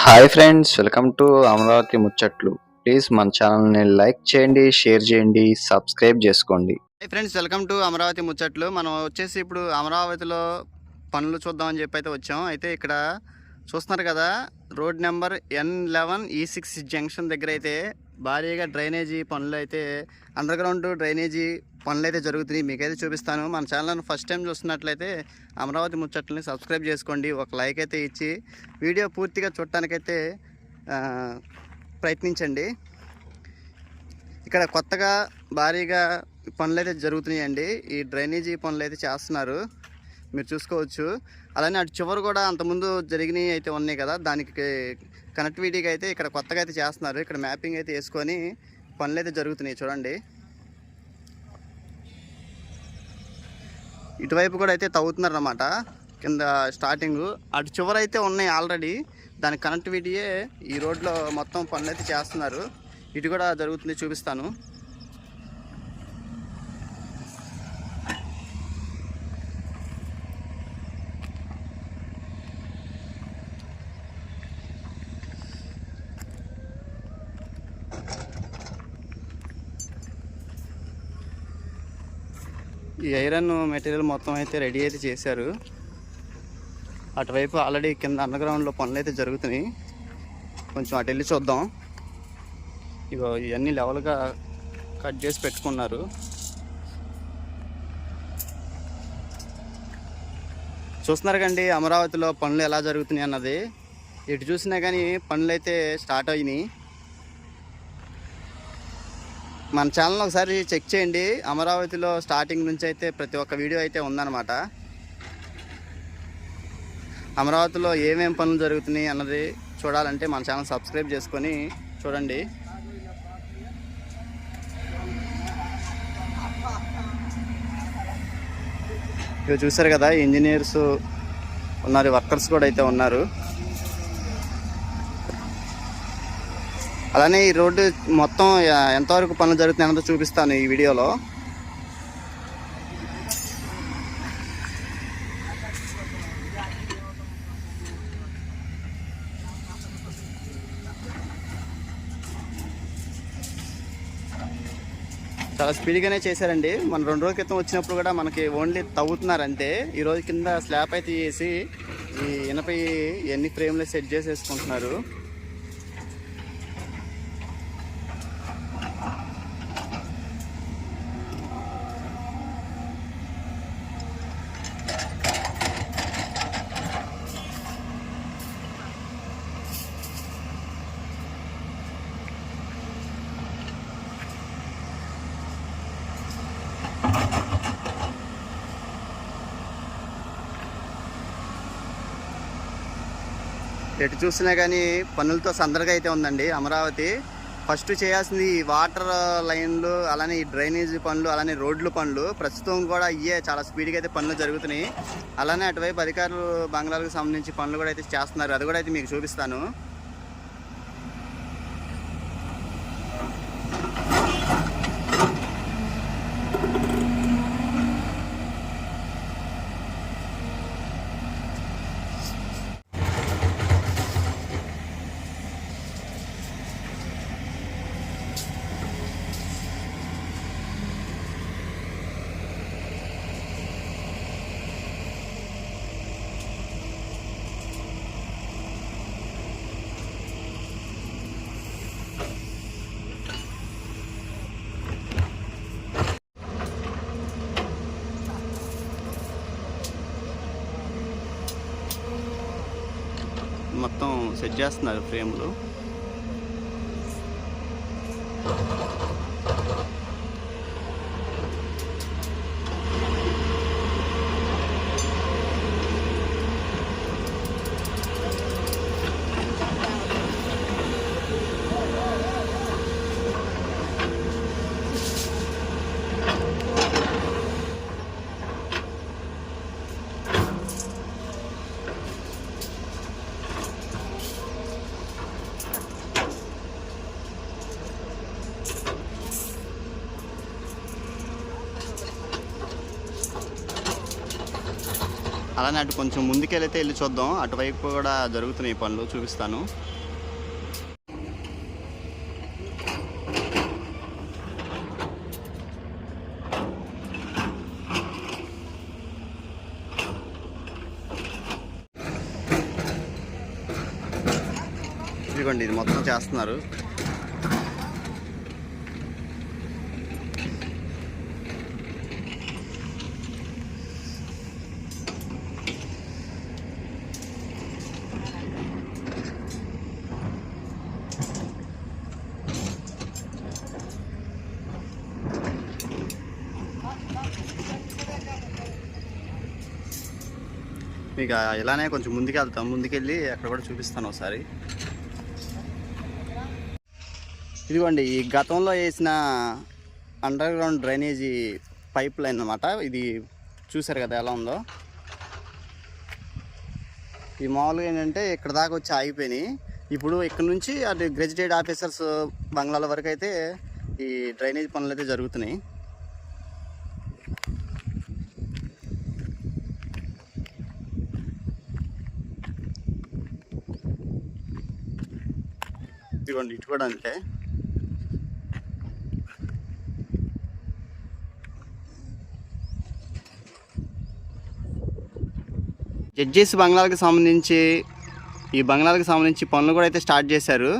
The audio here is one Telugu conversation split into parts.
Hi friends, welcome to Amaravati ముచ్చట్లు. ప్లీజ్ మన ఛానల్ని లైక్ చేయండి, షేర్ చేయండి, సబ్స్క్రైబ్ చేసుకోండి. Hi friends, welcome to Amaravati ముచ్చట్లు. మనం వచ్చేసి ఇప్పుడు అమరావతిలో పనులు చూద్దామని చెప్పి అయితే వచ్చాం. అయితే ఇక్కడ చూస్తున్నారు కదా, రోడ్ నెంబర్ N11E6 జంక్షన్ దగ్గర అయితే భారీగా డ్రైనేజీ పనులు అయితే అండర్గ్రౌండ్ డ్రైనేజీ పనులు అయితే జరుగుతున్నాయి. మీకైతే చూపిస్తాను. మన ఛానల్ని ఫస్ట్ టైం చూస్తున్నట్లయితే అమరావతి ముచ్చట్లని సబ్స్క్రైబ్ చేసుకోండి, ఒక లైక్ అయితే ఇచ్చి వీడియో పూర్తిగా చూడటానికైతే ప్రయత్నించండి. ఇక్కడ కొత్తగా భారీగా పనులు అయితే జరుగుతున్నాయండి. ఈ డ్రైనేజీ పనులు అయితే చేస్తున్నారు, మీరు చూసుకోవచ్చు. అలానే అటు చివరు కూడా అంతకుముందు జరిగినవి అయితే ఉన్నాయి కదా, దానికి కనెక్టివిటీగా అయితే ఇక్కడ కొత్తగా అయితే చేస్తున్నారు. ఇక్కడ మ్యాపింగ్ అయితే వేసుకొని పనులు అయితే జరుగుతున్నాయి చూడండి. ఇటువైపు కూడా అయితే తవ్వుతున్నారు అన్నమాట, కింద స్టార్టింగ్. అటు చివర అయితే ఉన్నాయి ఆల్రెడీ, దానికి కనెక్టివిటీయే ఈ రోడ్లో మొత్తం పనులు అయితే చేస్తున్నారు. ఇటు కూడా జరుగుతుంది, చూపిస్తాను. ఈ ఐరన్ మెటీరియల్ మొత్తం అయితే రెడీ అయితే చేశారు. అటువైపు ఆల్రెడీ కింద అండర్గ్రౌండ్లో పనులు అయితే జరుగుతున్నాయి. కొంచెం అటు వెళ్ళి చూద్దాం. ఇగో ఇవన్నీ లెవెల్గా కట్ చేసి పెట్టుకున్నారు. చూస్తున్నారు కండి అమరావతిలో పనులు ఎలా జరుగుతున్నాయి అన్నది. ఎటు చూసినా కానీ పనులు అయితే స్టార్ట్ అయినాయి. మన ఛానల్ ఒకసారి చెక్ చేయండి. అమరావతిలో స్టార్టింగ్ నుంచి అయితే ప్రతి ఒక్క వీడియో అయితే ఉందన్నమాట. అమరావతిలో ఏమేం పనులు జరుగుతున్నాయి అన్నది చూడాలంటే మన ఛానల్ సబ్స్క్రైబ్ చేసుకొని చూడండి. ఇవి చూసారు కదా, ఇంజనీర్స్ ఉన్నారు, వర్కర్స్ కూడా అయితే ఉన్నారు. అలానే ఈ రోడ్డు మొత్తం ఎంతవరకు పనులు జరుగుతున్నాయి అన్నది చూపిస్తాను ఈ వీడియోలో. చాలా స్పీడ్గానే చేశారండి. మన 2 రోజుల క్రితం వచ్చినప్పుడు కూడా మనకి ఓన్లీ తవ్వుతున్నారంటే, ఈరోజు కింద స్లాబ్ అయితే చేసి ఈ ఇనప ఎన్ని ఫ్రేమ్లు సెట్ చేసేసుకుంటున్నారు. ఎటు చూసినా కానీ పనులతో సందడిగా అయితే ఉందండి అమరావతి. ఫస్ట్ చేయాల్సింది ఈ వాటర్ లైన్లు, అలానే ఈ డ్రైనేజీ పనులు, అలానే రోడ్లు పనులు. ప్రస్తుతం కూడా ఇవే చాలా స్పీడ్గా అయితే పనులు జరుగుతున్నాయి. అలానే అటువైపు అధికారులు బంగ్లాలకు సంబంధించి పనులు కూడా అయితే చేస్తున్నారు, అది కూడా అయితే మీకు చూపిస్తాను. మొత్తం సెట్ చేస్తున్నారు ఫ్రేమ్లు. అలానే అటు కొంచెం ముందుకెళ్ళైతే వెళ్ళి చూద్దాం. అటువైపు కూడా జరుగుతున్నాయి పనులు, చూపిస్తాను. ఇదిగోండి, ఇది మొత్తం చేస్తున్నారు. ఇక ఇలానే కొంచెం ముందుకెళ్తాం. ముందుకెళ్ళి అక్కడ కూడా చూపిస్తాను ఒకసారి. ఇదిగోండి, ఈ గతంలో వేసిన under ground drainage pipe line అన్నమాట. ఇది చూసారు కదా ఎలా ఉందో. ఈ మామూలుగా ఏంటంటే ఇక్కడ దాకా వచ్చి ఆగిపోయినాయి. ఇప్పుడు ఇక్కడ నుంచి అటు గెజిటెడ్ ఆఫీసర్స్ బంగ్లాల వరకు అయితే ఈ డ్రైనేజ్ పనులు అయితే జరుగుతున్నాయి. ఇదిగోండి, ఇటు కూడా అంతే. జడ్జెస్ బంగ్లాలకు సంబంధించి ఈ బంగ్లాలకు సంబంధించి పనులు కూడా అయితే స్టార్ట్ చేశారు.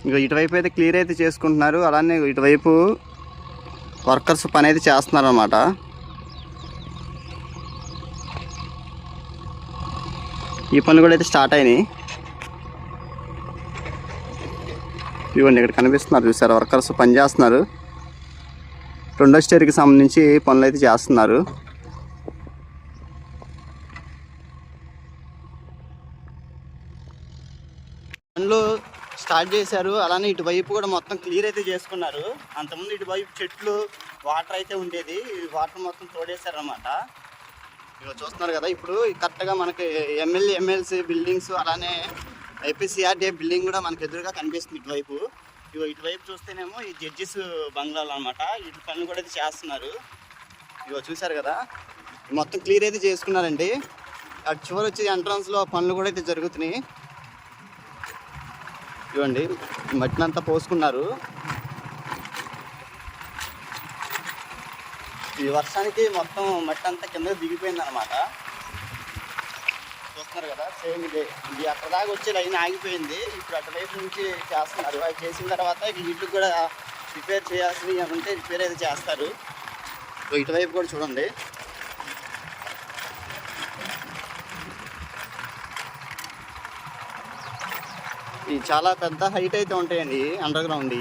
ఇంకా ఇటువైపు అయితే క్లియర్ అయితే చేసుకుంటున్నారు. అలానే ఇటువైపు వర్కర్స్ పని అయితే చేస్తున్నారు అన్నమాట. ఈ పనులు కూడా అయితే స్టార్ట్ అయినాయి. ఇవ్వండి, ఇక్కడ కనిపిస్తున్నారు చూసారు, వర్కర్స్ పని చేస్తున్నారు. రెండో స్టేర్కి సంబంధించి పనులు అయితే చేస్తున్నారు. పనులు స్టార్ట్ చేశారు. అలానే ఇటువైపు కూడా మొత్తం క్లియర్ అయితే చేసుకున్నారు. అంతకుముందు ఇటువైపు చెట్లు, వాటర్ అయితే ఉండేది. వాటర్ మొత్తం తోడేశారు అన్నమాట. ఇక చూస్తున్నారు కదా, ఇప్పుడు కరెక్ట్గా మనకి ఎమ్మెల్సీ బిల్డింగ్స్, అలానే ఐపీసీఆర్డీఏ బిల్డింగ్ కూడా మనకు ఎదురుగా కనిపిస్తుంది ఇటువైపు. ఇటువైపు చూస్తేనేమో ఈ జడ్జెస్ బంగ్లాలు అనమాట. ఇటు పనులు కూడా అయితే చేస్తున్నారు. ఇగో చూసారు కదా, మొత్తం క్లియర్ అయితే చేసుకున్నారండి. అటు చివరి వచ్చి ఎంట్రన్స్లో పనులు కూడా అయితే జరుగుతున్నాయి. ఇవ్వండి, మట్టినంతా పోసుకున్నారు. ఈ వర్షానికి మొత్తం మట్టి అంతా కింద దిగిపోయింది అనమాట. చూస్తున్నారు కదా, సేమ్ ఇది అక్కడ దాకా వచ్చే లైన్ ఆగిపోయింది. ఇప్పుడు అటువైపు నుంచి చేస్తున్నారు. అది చేసిన తర్వాత వీటికి కూడా రిపేర్ చేయాల్సినవి ఏమంటే రిపేర్ అయితే చేస్తారు. ఇటువైపు కూడా చూడండి. ఇవి చాలా పెద్ద హైట్ అయితే ఉంటాయండి అండర్ గ్రౌండ్.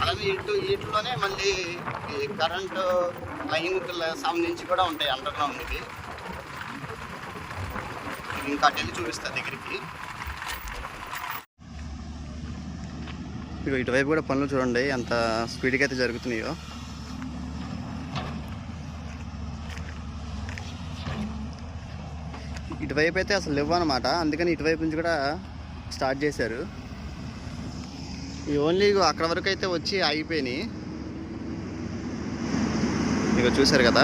అలాగే వీటిలోనే మళ్ళీ ఈ కరెంటు లైన్ సంబంధించి కూడా ఉంటాయి అండర్ గ్రౌండ్. ఇది ఇంకా అటెళ్ళి చూపిస్తా దగ్గరికి. ఇటువైపు కూడా పనులు చూడండి ఎంత స్పీడ్గా అయితే జరుగుతున్నాయో. ఇటువైపు అయితే అసలు లేవు అనమాట. అందుకని ఇటువైపు నుంచి కూడా స్టార్ట్ చేశారు. ఈ ఓన్లీ అక్కడ వరకు అయితే వచ్చి ఆగిపోయినాయి. ఇక చూశారు కదా,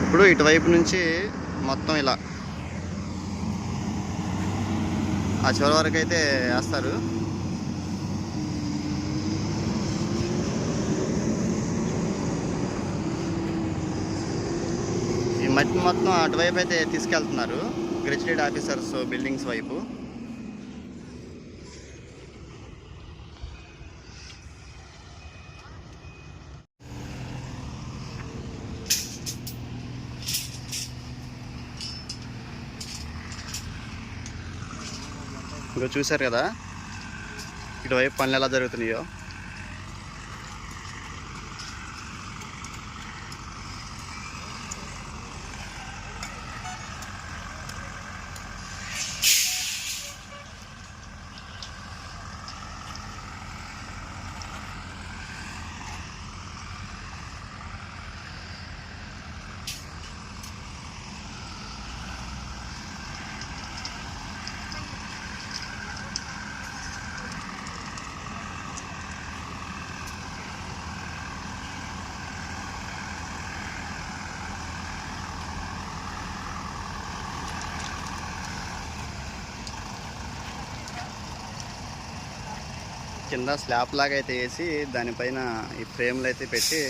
ఇప్పుడు ఇటువైపు నుంచి మొత్తం ఇలా ఆ చివరి వరకు అయితే వేస్తారు. ఈ మట్టి మొత్తం అటువైపు అయితే తీసుకెళ్తున్నారు, గెజిటెడ్ ఆఫీసర్స్ బిల్డింగ్స్ వైపు. ఇంకా చూశారు కదా ఇటువైపు పనులు ఎలా జరుగుతున్నాయో. కింద స్లాబ్ లాగా అయితే వేసి దానిపైన ఈ ఫ్రేమ్లు అయితే పెట్టి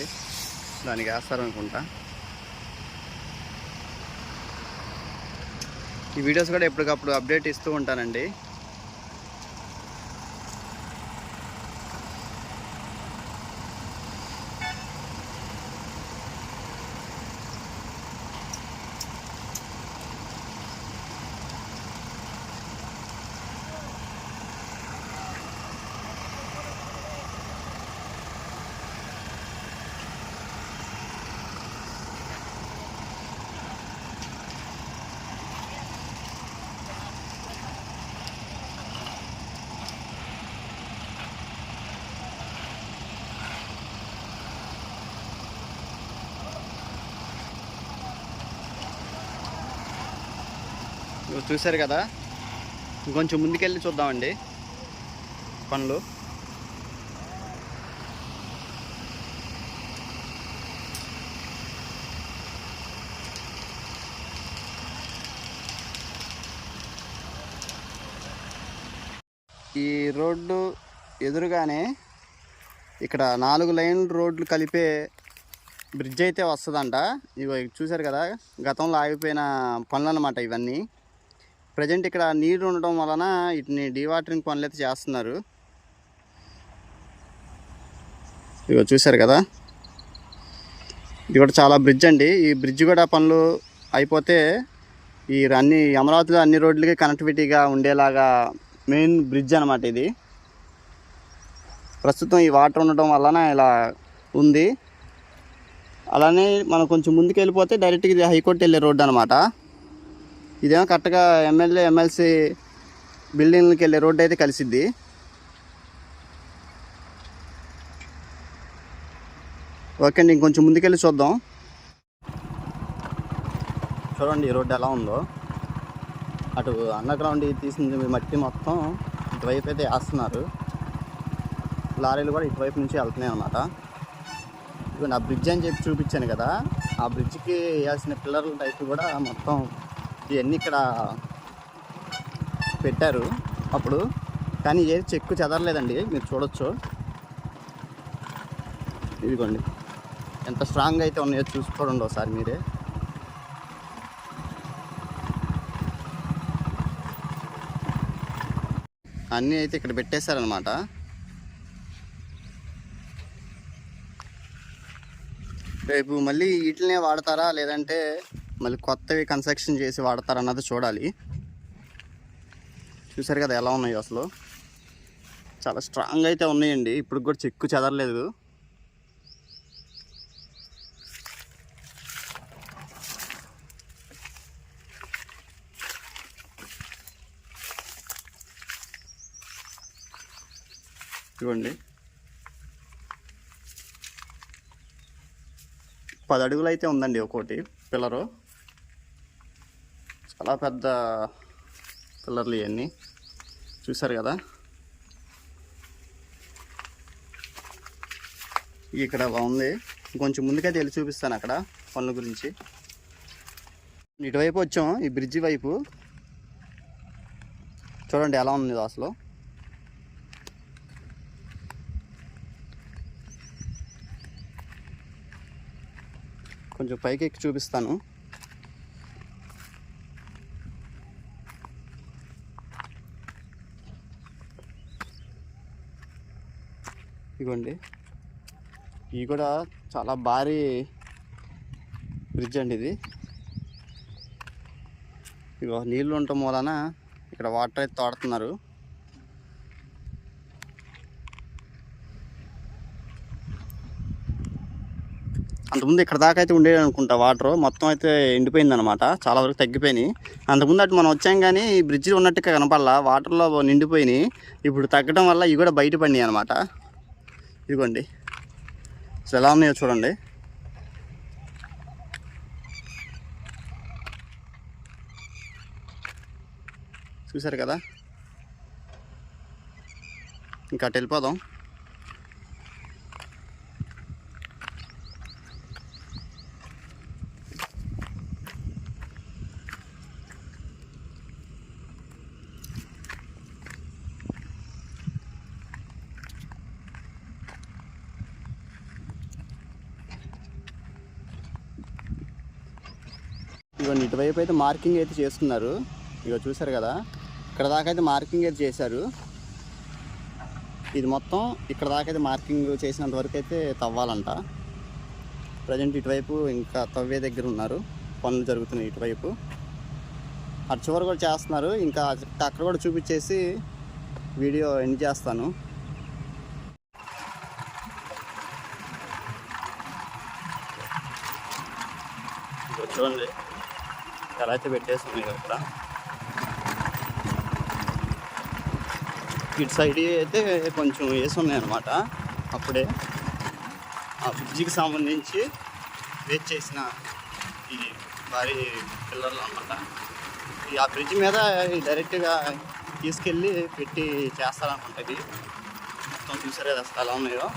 దానికి వేస్తారనుకుంటా. ఈ వీడియోస్ కూడా ఎప్పటికప్పుడు అప్డేట్ ఇస్తూ ఉంటానండి. చూశారు కదా, ఇంకొంచెం ముందుకెళ్ళి చూద్దామండి పనులు. ఈ రోడ్డు ఎదురుగానే ఇక్కడ 4 లైన్ రోడ్లు కలిపే బ్రిడ్జ్ అయితే వస్తుందంట. ఇవి చూశారు కదా, గతంలో ఆగిపోయిన పనులు అన్నమాట ఇవన్నీ. ప్రజెంట్ ఇక్కడ నీరు ఉండడం వలన వీటిని డీవాటరింగ్ పనులు అయితే చేస్తున్నారు. ఇగో చూశారు కదా, ఇది కూడా చాలా బ్రిడ్జ్ అండి. ఈ బ్రిడ్జ్ కూడా పనులు అయిపోతే ఈ అమరావతిలో అన్ని రోడ్లకి కనెక్టివిటీగా ఉండేలాగా మెయిన్ బ్రిడ్జ్ అనమాట ఇది. ప్రస్తుతం ఈ వాటర్ ఉండడం వలన ఇలా ఉంది. అలానే మనం కొంచెం ముందుకు వెళ్ళిపోతే డైరెక్ట్గా ఇది హైకోర్టు వెళ్ళే రోడ్డు అనమాట. ఇదేమో కరెక్ట్గా ఎమ్మెల్యే ఎమ్మెల్సీ బిల్డింగ్లకి వెళ్ళే రోడ్డు అయితే కలిసిద్ది. ఓకే అండి, ఇంకొంచెం ముందుకెళ్ళి చూద్దాం. చూడండి ఈ రోడ్డు ఎలా ఉందో. అటు అండర్ గ్రౌండ్ తీసింది మట్టి మొత్తం ఇటువైపు అయితే వేస్తున్నారు. లారీలు కూడా ఇటువైపు నుంచి వెళ్తున్నాయి అన్నమాట. ఇవి నా బ్రిడ్జ్ అని చెప్పి చూపించాను కదా, ఆ బ్రిడ్జ్కి వేయాల్సిన పిల్లర్ల టైప్ కూడా మొత్తం ఇవన్నీ ఇక్కడ పెట్టారు అప్పుడు. కానీ ఏది చెక్కు చెదరలేదండి, మీరు చూడొచ్చు. ఇదిగోండి ఎంత స్ట్రాంగ్ అయితే ఉన్నాయో చూసుకోండి ఒకసారి మీరే. అన్నీ అయితే ఇక్కడ పెట్టేశారనమాట. రేపు మళ్ళీ వీటినే వాడతారా లేదంటే మళ్ళీ కొత్తవి కన్స్ట్రక్షన్ చేసి వాడతారా అన్నది చూడాలి. చూసారు కదా ఎలా ఉన్నాయో, అసలు చాలా స్ట్రాంగ్ అయితే ఉన్నాయండి. ఇప్పుడు కూడా చెక్కు చెదరలేదు. ఇవ్వండి 10 అడుగులు అయితే ఉందండి ఒక్కోటి పిల్లరు. చాలా పెద్ద పిల్లర్లు ఇవన్నీ చూసారు కదా. ఇక్కడ బాగుంది. కొంచెం ముందుకైతే వెళ్ళి చూపిస్తాను అక్కడ పనుల గురించి. ఇటువైపు వచ్చాం, ఈ బ్రిడ్జి వైపు. చూడండి ఎలా ఉంది అసలు. కొంచెం పైకి ఎక్కి చూపిస్తాను. ఇదిగోండి, ఇది కూడా చాలా భారీ బ్రిడ్జ్ అండి ఇది. ఇగో నీళ్ళు ఉండటం వలన ఇక్కడ వాటర్ అయితే తోడుతున్నారు. అంతకుముందు ఇక్కడ దాకా అయితే ఉండేది అనుకుంటా వాటర్. మొత్తం అయితే ఎండిపోయింది అనమాట, చాలా వరకు తగ్గిపోయినాయి. అంతకుముందు అటు మనం వచ్చాం కానీ ఈ బ్రిడ్జి ఉన్నట్టుగా కనపడలా, వాటర్లో నిండిపోయినాయి. ఇప్పుడు తగ్గడం వల్ల ఇవి కూడా బయటపడినాయి అనమాట. ఇదిగోండి అసలు ఎలా ఉన్నాయో చూడండి. చూసారు కదా. ఇంకా అటు వెళ్ళిపోదాం. ఇదిగోండి ఇటువైపు అయితే మార్కింగ్ అయితే చేసుకున్నారు. ఇగో చూసారు కదా, ఇక్కడ దాకా అయితే మార్కింగ్ అయితే చేశారు. ఇది మొత్తం ఇక్కడ దాకా అయితే మార్కింగ్ చేసినంత వరకు అయితే తవ్వాలంట. ప్రజెంట్ ఇటువైపు ఇంకా తవ్వే దగ్గర ఉన్నారు, పనులు జరుగుతున్నాయి ఇటువైపు. అటు చివరి కూడా చేస్తున్నారు. ఇంకా అక్కడ కూడా చూపించేసి వీడియో ఎండ్ చేస్తాను. చూడండి ఎలా అయితే పెట్టేస్తుంది ఇక్కడ. ఇటు సైడ్ అయితే కొంచెం వేసి ఉన్నాయి అన్నమాట. అప్పుడే ఆ బ్రిడ్జికి సంబంధించి వేస్ట్ చేసిన ఈ భారీ పిల్లర్లు అన్నమాట. ఆ బ్రిడ్జ్ మీద డైరెక్ట్గా తీసుకెళ్ళి పెట్టి చేస్తారనుకుంటా. ఇది మొత్తం చూసారు కదా ఎలా ఉన్నాయో.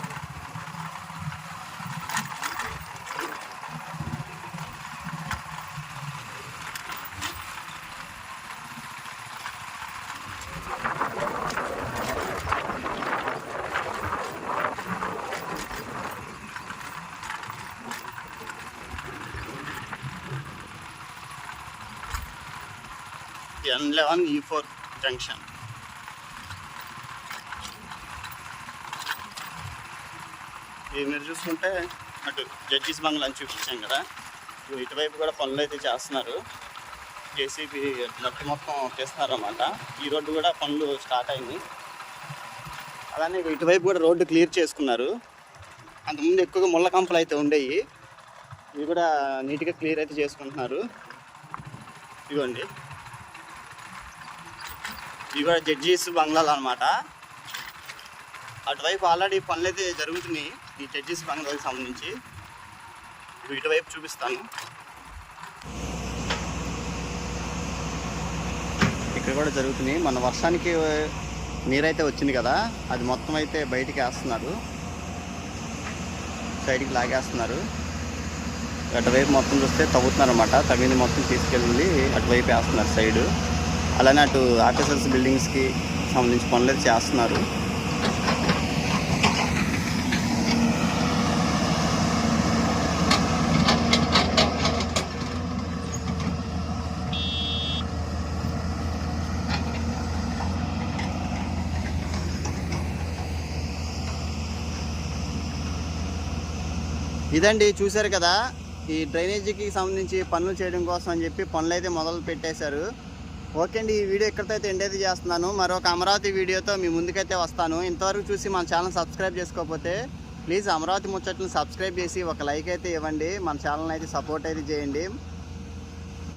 N11 E4 junction. ఇది మీరు చూసుకుంటే అటు జడ్జీస్ బంగ్లా అని చూపించాం కదా, ఇటువైపు కూడా పనులు అయితే చేస్తున్నారు. జేసీబీ నట్టు మొత్తం చేస్తున్నారు అన్నమాట. ఈ రోడ్డు కూడా పనులు స్టార్ట్ అయింది. అలానే ఇటువైపు కూడా రోడ్డు క్లియర్ చేసుకున్నారు. అంతకుముందు ఎక్కువగా ముళ్ళ కంపలు అయితే ఉండేవి, ఇవి కూడా నీట్గా క్లియర్ అయితే చేసుకుంటున్నారు. ఇదిగోండి ఇవి కూడా జడ్జీస్ బంగ్లాలు అనమాట. అటువైపు ఆల్రెడీ పనులు అయితే జరుగుతున్నాయి ఈ జడ్జీస్ బంగ్లాకి సంబంధించి. ఇటువైపు చూపిస్తాను. ఇక్కడ కూడా జరుగుతున్నాయి. మన వర్షానికి నీరైతే వచ్చింది కదా, అది మొత్తం అయితే బయటికి వేస్తున్నారు, సైడ్కి లాగేస్తున్నారు. అటువైపు మొత్తం చూస్తే తవ్వుతున్నారు అన్నమాట. తవ్వింది మొత్తం తీసుకెళ్ళి అటువైపు వేస్తున్నారు సైడు. అలానే అటు ఆఫీసర్స్ బిల్డింగ్స్కి సంబంధించి పనులు అయితే చేస్తున్నారు. ఇదండి చూశారు కదా, ఈ డ్రైనేజీకి సంబంధించి పనులు చేయడం కోసం అని చెప్పి పనులు అయితే మొదలు పెట్టేశారు. ఓకే అండి, ఈ వీడియో ఎక్కడితో ఎండ్ అయితే చేస్తున్నాను. మరొక అమరావతి వీడియోతో మీ ముందుకైతే వస్తాను. ఇంతవరకు చూసి మన ఛానల్ సబ్స్క్రైబ్ చేసుకోకపోతే ప్లీజ్ అమరావతి ముచ్చట్లను సబ్స్క్రైబ్ చేసి ఒక లైక్ అయితే ఇవ్వండి. మన ఛానల్ అయితే సపోర్ట్ అయితే చేయండి.